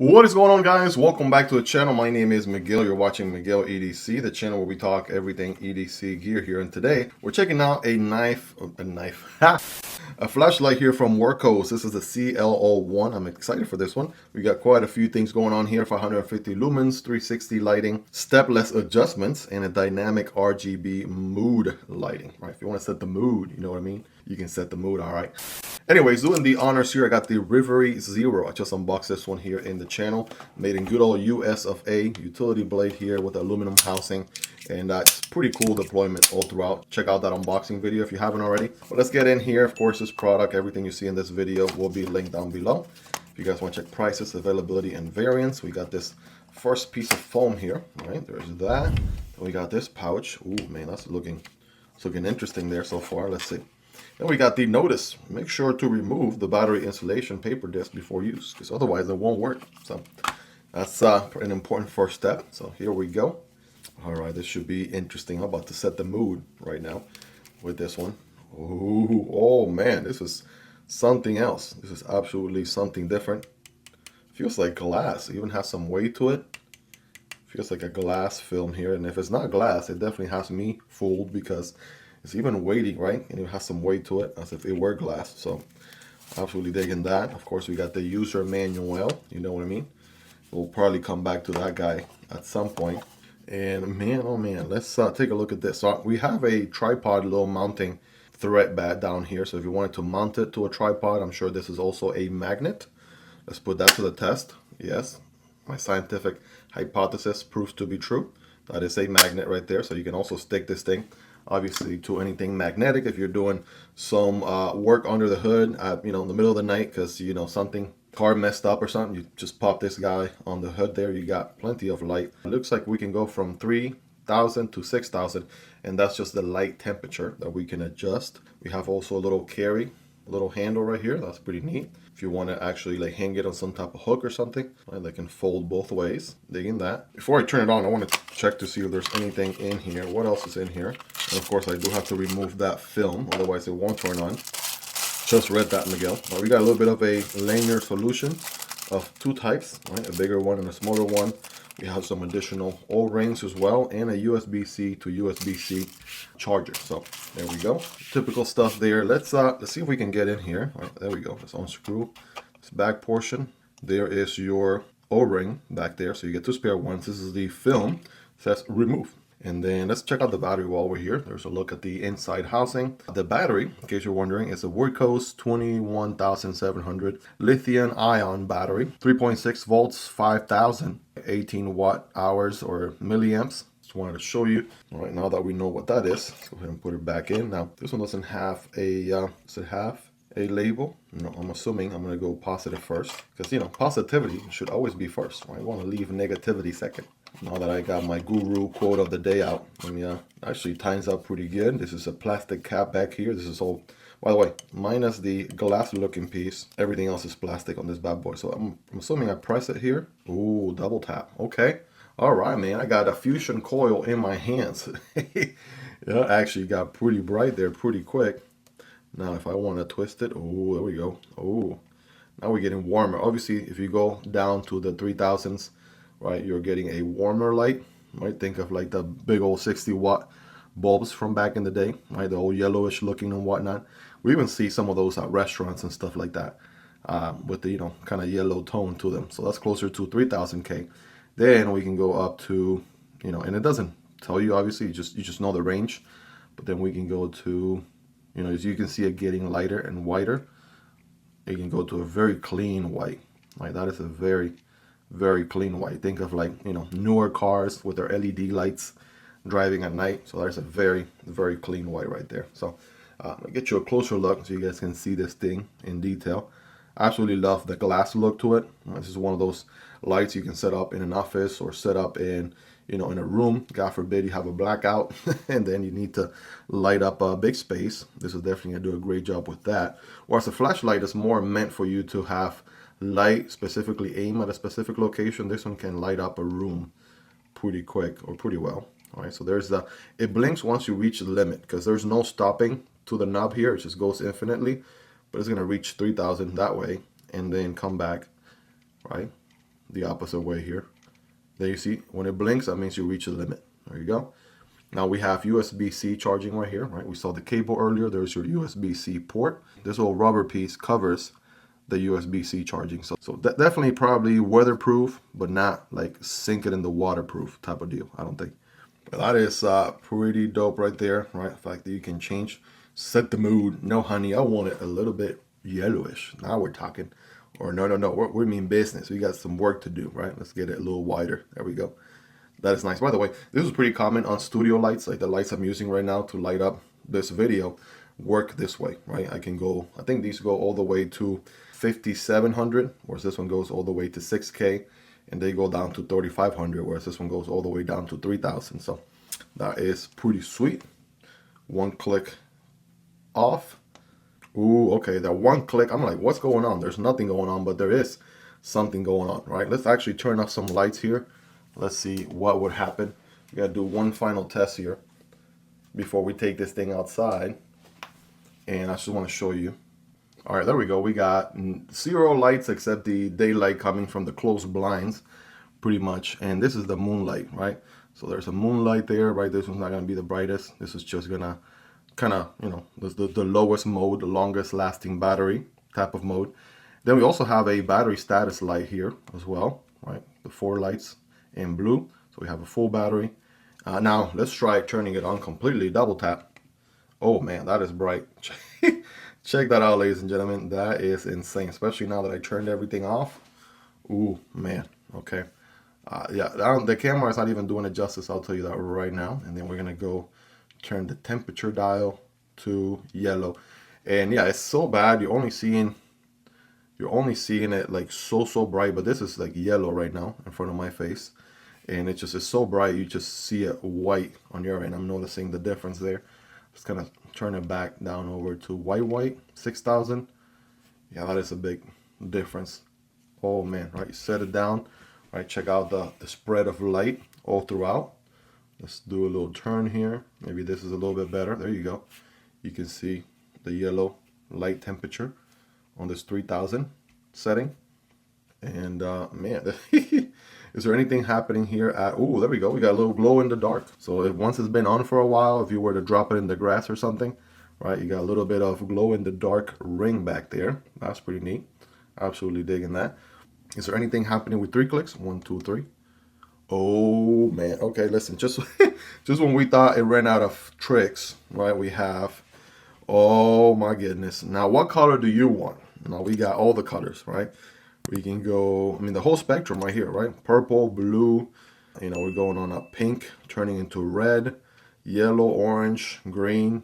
What is going on, guys? Welcome back to the channel. My name is Miguel. You're watching Miguel EDC, the channel where we talk everything EDC gear here. And today we're checking out a flashlight here from Wurkkos. This is the CL01. I'm excited for this one. We got quite a few things going on here. 550 lumens, 360 lighting, stepless adjustments, and a dynamic RGB mood lighting. Right? If you want to set the mood, you know what I mean? You can set the mood. All right. Anyways, doing the honors here, I got the Rivery Zero. I just unboxed this one here in the channel. Made in good old US of A. Utility blade here with aluminum housing. And it's pretty cool deployment all throughout. Check out that unboxing video if you haven't already. But let's get in here. Of course, this product, everything you see in this video will be linked down below. If you guys want to check prices, availability, and variants, we got this first piece of foam here. Right, there's that. We got this pouch. Ooh, man, that's looking interesting there so far. Let's see. Then we got the notice. Make sure to remove the battery insulation paper disc before use, because otherwise it won't work. So that's an important first step. So here we go. All right, this should be interesting. I'm about to set the mood right now with this one. Ooh, oh man, this is something else. This is absolutely something different. Feels like glass. It even has some weight to it. Feels like a glass film here. And if it's not glass, it definitely has me fooled because it's even weighty, right? And it has some weight to it as if it were glass. So absolutely digging that. Of course, we got the user manual. You know what I mean? We'll probably come back to that guy at some point. And man, oh man, let's take a look at this. So we have a tripod little mounting thread bad down here. So if you wanted to mount it to a tripod, I'm sure this is also a magnet. Let's put that to the test. Yes, my scientific hypothesis proves to be true. That is a magnet right there. So you can also stick this thing obviously to anything magnetic if you're doing some work under the hood at, in the middle of the night because something car messed up or something. You just pop this guy on the hood there. You got plenty of light. It looks like we can go from 3,000 to 6,000, and that's just the light temperature that we can adjust. We have also a little handle right here. That's pretty neat. If you want to actually like hang it on some type of hook or something, right, they can fold both ways. Digging that. Before I turn it on, I want to check to see if there's anything in here. What else is in here? And of course, I do have to remove that film, otherwise it won't turn on. Just read that, Miguel. We got a little bit of a linear solution of two types, right? A bigger one and a smaller one. We have some additional O-rings as well, and a USB-C to USB-C charger. So there we go. Typical stuff there. Let's see if we can get in here. All right, there we go. Let's unscrew this back portion. There is your O-ring back there. So you get two spare ones. This is the film. It says remove. And then let's check out the battery while we're here. There's a look at the inside housing. The battery, in case you're wondering, is a Wurkkos 21700 lithium ion battery, 3.6 volts, 5000, 18 watt hours or milliamps. Just wanted to show you. All right, now that we know what that is, let's go ahead and put it back in. Now, this one doesn't have a, does it have a label? No, I'm assuming I'm going to go positive first because, positivity should always be first. Right? I want to leave negativity second. Now that I got my guru quote of the day out, and actually ties up pretty good. This is a plastic cap back here. This is all, by the way, minus the glass looking piece. Everything else is plastic on this bad boy. So I'm assuming I press it here. Ooh, double tap. Okay. All right, man. I got a fusion coil in my hands. Yeah, actually got pretty bright there pretty quick. Now if I want to twist it, oh, there we go. Oh, now we're getting warmer. Obviously, if you go down to the 3000s, right, you're getting a warmer light. Right, think of like the big old 60-watt bulbs from back in the day, right, the old yellowish looking and whatnot. We even see some of those at restaurants and stuff like that, with the kind of yellow tone to them. So that's closer to 3000K. Then we can go up to, and it doesn't tell you obviously. You just know the range. But then we can go to, as you can see it getting lighter and whiter. You can go to a very clean white. Right, that is a very, very clean white. Think of like, newer cars with their LED lights driving at night. So there's a very, very clean white right there. So I'll get you a closer look so you guys can see this thing in detail. I absolutely love the glass look to it. This is one of those lights you can set up in an office or set up in, in a room. God forbid you have a blackout and then you need to light up a big space. This is definitely going to do a great job with that. Whereas a flashlight is more meant for you to have light, specifically aim at a specific location. This one can light up a room pretty quick or pretty well. All right, so there's the, it blinks once you reach the limit because there's no stopping to the knob here. It just goes infinitely, but it's going to reach 3000 that way and then come back, right? the opposite way here. There you see, when it blinks, that means you reach the limit. There you go. Now we have USB-C charging right here, right? We saw the cable earlier. There's your USB-C port. This little rubber piece covers the USB-C charging. So definitely probably weatherproof, but not like sink it in the waterproof type of deal, I don't think. But that is pretty dope right there, right? The fact that you can change, set the mood. No, honey, I want it a little bit yellowish. Now we're talking. Or no, we mean business. We got some work to do, right? Let's get it a little wider. There we go. That is nice. By the way, this is pretty common on studio lights, like the lights I'm using right now to light up this video, work this way, right? I can go, I think these go all the way to 5700, whereas this one goes all the way to 6K, and they go down to 3500, whereas this one goes all the way down to 3000. So that is pretty sweet. One click off. Ooh, okay, that one click, I'm like, what's going on? There's nothing going on, but there is something going on, right? Let's actually turn off some lights here. Let's see what would happen. We gotta do one final test here before we take this thing outside. And I just want to show you. All right, there we go. We got 0 lights except the daylight coming from the closed blinds, pretty much. And this is the moonlight, right? So there's a moonlight there, right? This one's not gonna be the brightest. This is just gonna kind of, you know, the lowest mode, the longest lasting battery type of mode. Then we also have a battery status light here as well, right? The 4 lights in blue. So we have a full battery. Now let's try turning it on completely. Double tap. Oh man, that is bright. Check that out, ladies and gentlemen. That is insane, especially now that I turned everything off. Ooh, man. Okay. Yeah, the camera is not even doing it justice. I'll tell you that right now. And then we're gonna go turn the temperature dial to yellow. And yeah, it's so bad. You're only seeing it like so bright, but this is like yellow right now in front of my face, and it just is so bright you just see it white on your end. I'm noticing the difference there. Just kind of turn it back down over to white 6000. Yeah, that is a big difference. Oh man, right? You set it down, right? Check out the spread of light all throughout. Let's do a little turn here. Maybe this is a little bit better. There you go. You can see the yellow light temperature on this 3000 setting. And man, is there anything happening here at, oh, there we go. We got a little glow in the dark. So if once it's been on for a while, if you were to drop it in the grass or something, right, you got a little bit of glow in the dark ring back there. That's pretty neat. Absolutely digging that. Is there anything happening with 3 clicks? 1, 2, 3. Oh man. Okay, listen, just when we thought it ran out of tricks, right, we have, oh my goodness. Now what color do you want? Now we got all the colors, right? We can go, I mean, the whole spectrum right here, right? Purple, blue, you know, we're going on a pink, turning into red, yellow, orange, green.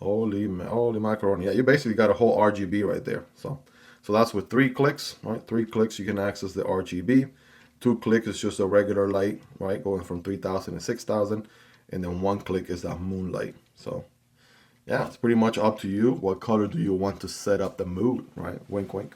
Holy macaroni. Yeah, you basically got a whole RGB right there. So that's with 3 clicks, right? 3 clicks, you can access the RGB. 2 clicks is just a regular light, right? Going from 3000 to 6000. And then 1 click is that moonlight. So yeah, it's pretty much up to you. What color do you want to set up the mood, right? Wink, wink.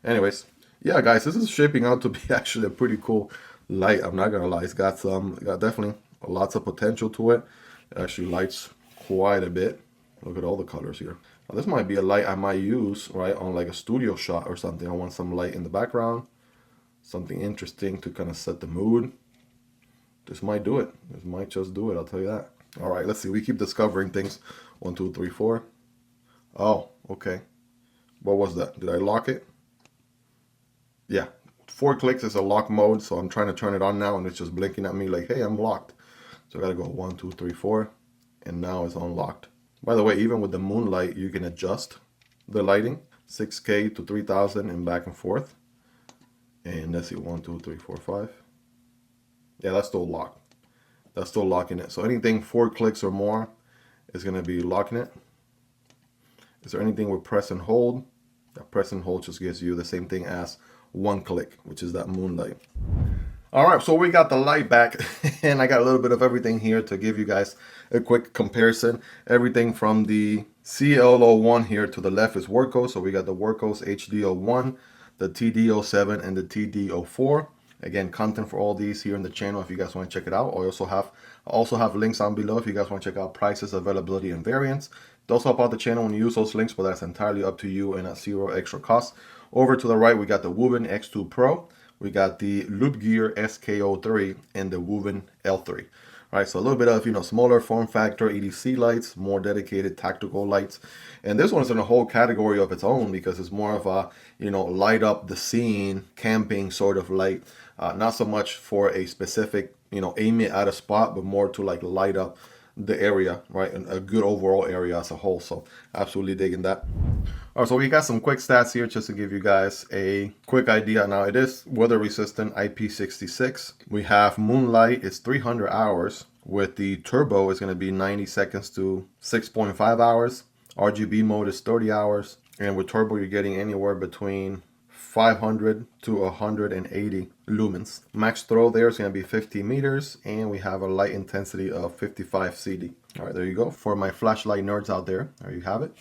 Anyways, yeah, guys, this is shaping out to be actually a pretty cool light. I'm not gonna lie, it's got definitely lots of potential to it. It actually lights quite a bit. Look at all the colors here. Now, this might be a light I might use, right, on like a studio shot or something. I want some light in the background, something interesting to kind of set the mood. This might do it. This might just do it, I'll tell you that. All right, let's see. We keep discovering things. 1, 2, 3, 4. Oh, okay. What was that? Did I lock it? Yeah, 4 clicks is a lock mode, so I'm trying to turn it on now, and it's just blinking at me like, hey, I'm locked. So I gotta go 1, 2, 3, 4, and now it's unlocked. By the way, even with the moonlight, you can adjust the lighting, 6K to 3000 and back and forth. And let's see, 1, 2, 3, 4, 5. Yeah, that's still locked. That's still locking it. So anything 4 clicks or more is gonna be locking it. Is there anything with press and hold? That press and hold just gives you the same thing as 1 click, which is that moonlight. All right, so we got the light back, and I got a little bit of everything here to give you guys a quick comparison. Everything from the CL01 here to the left is Wurkkos. So we got the Wurkkos HD01, the TD07, and the TD04. Again, content for all these here in the channel if you guys want to check it out. I also have links down below if you guys want to check out prices, availability, and variants. It also help out the channel when you use those links, but that's entirely up to you and at 0 extra cost. Over to the right, we got the Wuben X2 Pro, We got the Wurkkos SK03 and the Wuben L3. All right, so a little bit of, smaller form factor EDC lights, more dedicated tactical lights. And this one's in a whole category of its own because it's more of a, light up the scene, camping sort of light. Not so much for a specific, aim it at a spot, but more to like light up the area, right? And a good overall area as a whole. So absolutely digging that. All right, so we got some quick stats here just to give you guys a quick idea. Now it is weather resistant IP66. We have moonlight is 300 hours. With the turbo, it's going to be 90 seconds to 6.5 hours. RGB mode is 30 hours. And with turbo, you're getting anywhere between 500 to 180 lumens. Max throw there is going to be 50 meters, and we have a light intensity of 55 CD. All right, there you go. For my flashlight nerds out there you have it.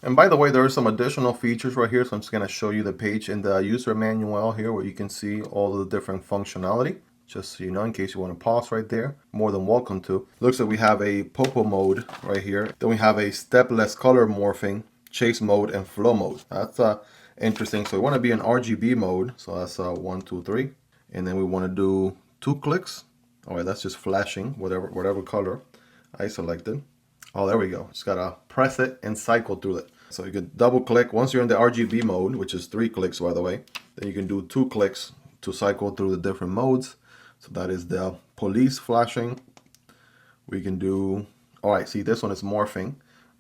And by the way, there are some additional features right here, so I'm just going to show you the page in the user manual here where you can see all the different functionality. Just so you know, in case you want to pause right there, more than welcome to. Looks like we have a popo mode right here. Then we have a stepless color morphing, chase mode, and flow mode. That's interesting. So we want to be in RGB mode. So that's 1, 2, 3. And then we want to do 2 clicks. All right, that's just flashing, whatever color I selected. Oh, there we go. Just gotta press it and cycle through it. So you can double click. Once you're in the RGB mode, which is 3 clicks, by the way, then you can do 2 clicks to cycle through the different modes. So that is the police flashing. We can do, all right, see this one is morphing,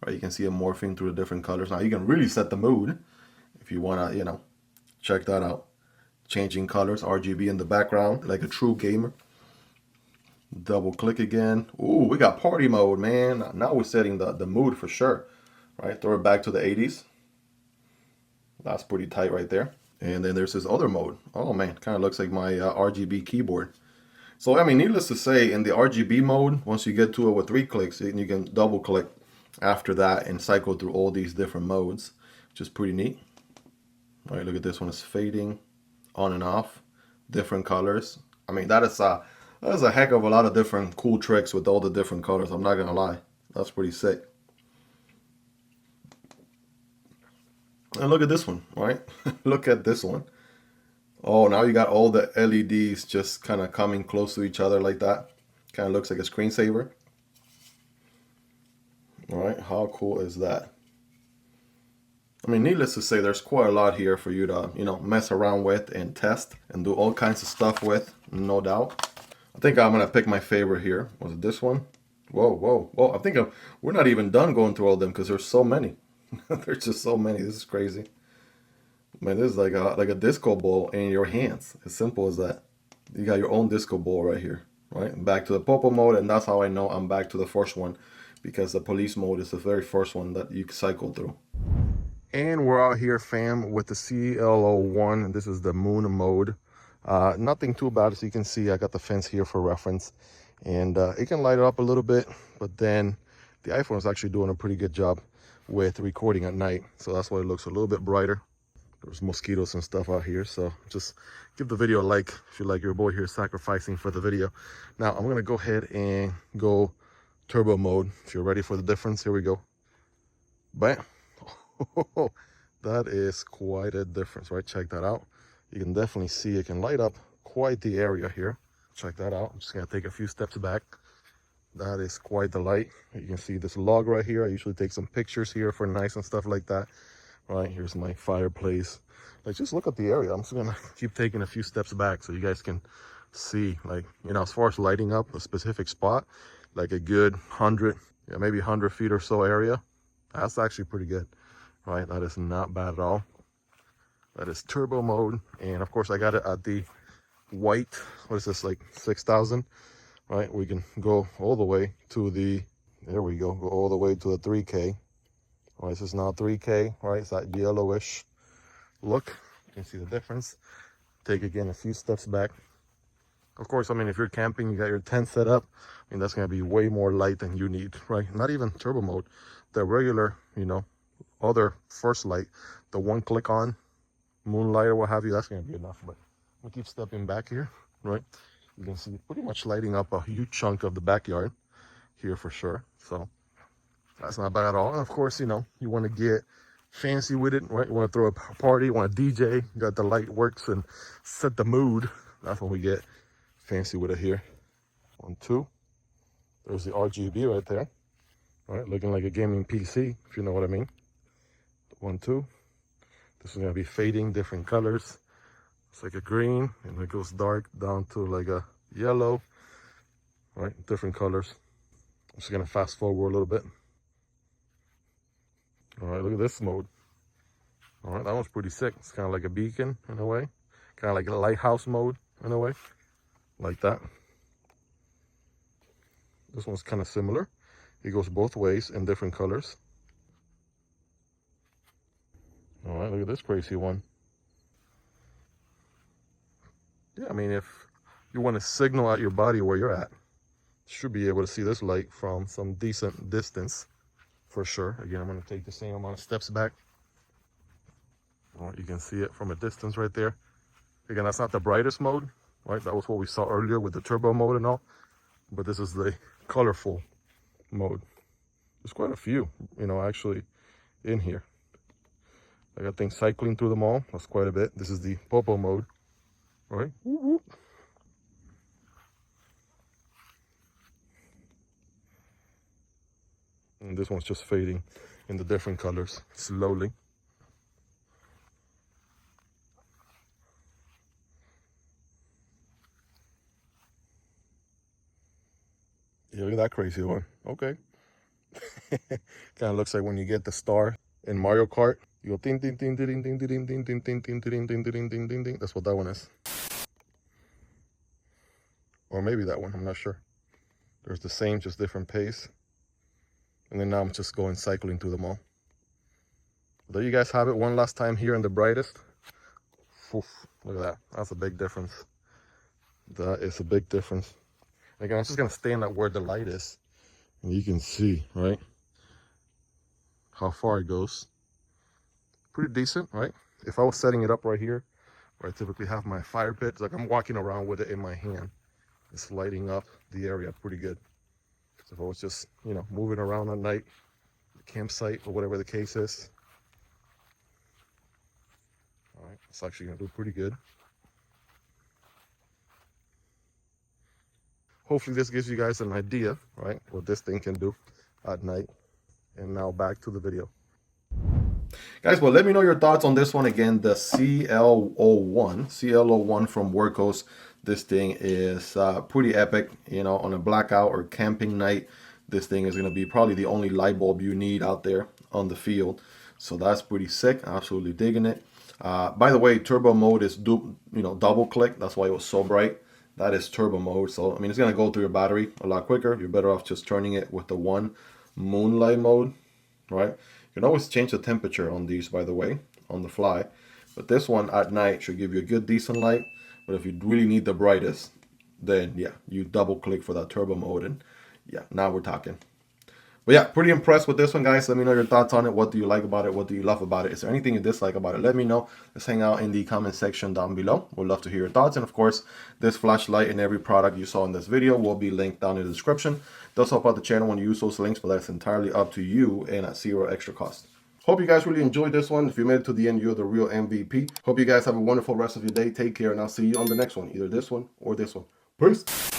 right? You can see it morphing through the different colors. Now you can really set the mood if you wanna, check that out. Changing colors, RGB in the background, like a true gamer. Double click again. Ooh, we got party mode, man. Now we're setting the mood for sure, right? Throw it back to the 80s. That's pretty tight right there. And then there's this other mode. Oh man, kind of looks like my RGB keyboard. So, I mean, needless to say, in the RGB mode, once you get to it with 3 clicks, you can double click after that and cycle through all these different modes, which is pretty neat. All right, look at this one. It's fading on and off, different colors. I mean, that is a heck of a lot of different cool tricks with all the different colors. I'm not going to lie. That's pretty sick. And look at this one, right? Look at this one. Oh, now you got all the LEDs just kind of coming close to each other like that. Kind of looks like a screensaver. All right, how cool is that? I mean, needless to say, there's quite a lot here for you to, mess around with and test and do all kinds of stuff with, no doubt. I think I'm going to pick my favorite here. Was it this one? Whoa, whoa, whoa. I think we're not even done going through all of them because there's so many. There's just so many. This is crazy. Man, this is like a disco ball in your hands. As simple as that. You got your own disco ball right here, right? Back to the popo mode, and that's how I know I'm back to the first one, because the police mode is the very first one that you cycle through. And we're out here, fam, with the CL01, and this is the moon mode. Nothing too bad, as you can see. I got the fence here for reference, and it can light it up a little bit, but then the iPhone is actually doing a pretty good job with recording at night, so that's why it looks a little bit brighter. There's mosquitoes and stuff out here, so just give the video a like if you like your boy here sacrificing for the video. Now I'm gonna go ahead and go turbo mode. If you're ready for the difference, here we go. Bam. That is quite a difference, right? Check that out. You can definitely see it can light up quite the area here. Check that out. I'm just gonna take a few steps back. That is quite the light. You can see this log right here. I usually take some pictures here for nice and stuff like that. Right, here's my fireplace. Like, just look at the area. I'm just gonna keep taking a few steps back so you guys can see, like, as far as lighting up a specific spot, like a good 100, maybe 100 feet or so area. That's actually pretty good, right? That is not bad at all. That is turbo mode. And of course I got it at the white, what is this, like 6,000, right? We can go all the way to the, there we go all the way to the 3K. All right, this is now 3K, right? It's that yellowish look. You can see the difference. Take again a few steps back. Of course, I mean, if you're camping, you got your tent set up, I mean, that's gonna be way more light than you need, right? Not even turbo mode. The regular, other first light, the one click on, moonlight or what have you, that's gonna be enough. But we'll keep stepping back here, right? You can see pretty much lighting up a huge chunk of the backyard here for sure. So that's not bad at all. And of course, you want to get fancy with it, right? You want to throw a party, you want to DJ, you got the light works and set the mood. That's when we get fancy with it here. 1, 2. There's the RGB right there, right? Looking like a gaming PC, if you know what I mean. 1, 2. This is going to be fading, different colors. It's like a green, and it goes dark down to like a yellow, right? Different colors. I'm just going to fast forward a little bit. All right, look at this mode. All right, that one's pretty sick. It's kind of like a beacon in a way. Kind of like a lighthouse mode in a way. Like that. This one's kind of similar. It goes both ways in different colors. All right, look at this crazy one. Yeah, I mean, if you want to signal out your body where you're at, you should be able to see this light from some decent distance for sure. Again, I'm going to take the same amount of steps back. All right, you can see it from a distance right there. Again, that's not the brightest mode, right? That was what we saw earlier with the turbo mode and all. But this is the colorful mode. There's quite a few, you know, actually in here. I got things cycling through them all. That's quite a bit. This is the popo mode, right? Whoop, whoop. And this one's just fading in the different colors slowly. Yeah, look at that crazy one. Okay. Kind of looks like when you get the star in Mario Kart. You go ding ding ding ding ding ding ding ding ding ding ding ding ding ding ding ding ding. That's what that one is. Or maybe that one, I'm not sure. There's the same, just different pace. And then now I'm just going cycling through them all. There you guys have it one last time here in the brightest. Oof, look at that. That's a big difference. That is a big difference. Again, I'm just going to stand at where the light is. And you can see, right, how far it goes. Pretty decent, right? If I was setting it up right here, where I typically have my fire pit, it's like I'm walking around with it in my hand. It's lighting up the area pretty good. So if I was just, you know, moving around at night, the campsite or whatever the case is. All right, it's actually going to do pretty good. Hopefully this gives you guys an idea, right, what this thing can do at night. And now back to the video. Guys, well, let me know your thoughts on this one. Again, the CL01 from Wurkkos. This thing is pretty epic, you know, on a blackout or camping night. This thing is going to be probably the only light bulb you need out there on the field. So that's pretty sick. Absolutely digging it. By the way, turbo mode is double click. That's why it was so bright. That is turbo mode. So, I mean, it's going to go through your battery a lot quicker. You're better off just turning it with the one moonlight mode, right? You can always change the temperature on these, by the way, on the fly. But this one at night should give you a good, decent light. But if you really need the brightest, then yeah, you double click for that turbo mode. And yeah, now we're talking. But yeah, pretty impressed with this one, guys. Let me know your thoughts on it. What do you like about it? What do you love about it? Is there anything you dislike about it? Let me know. Let's hang out in the comment section down below. We'd love to hear your thoughts. And of course, this flashlight and every product you saw in this video will be linked down in the description. It does help out the channel when you use those links, but that's entirely up to you and at zero extra cost. Hope you guys really enjoyed this one. If you made it to the end, you're the real MVP. Hope you guys have a wonderful rest of your day. Take care, and I'll see you on the next one. Either this one or this one. Peace.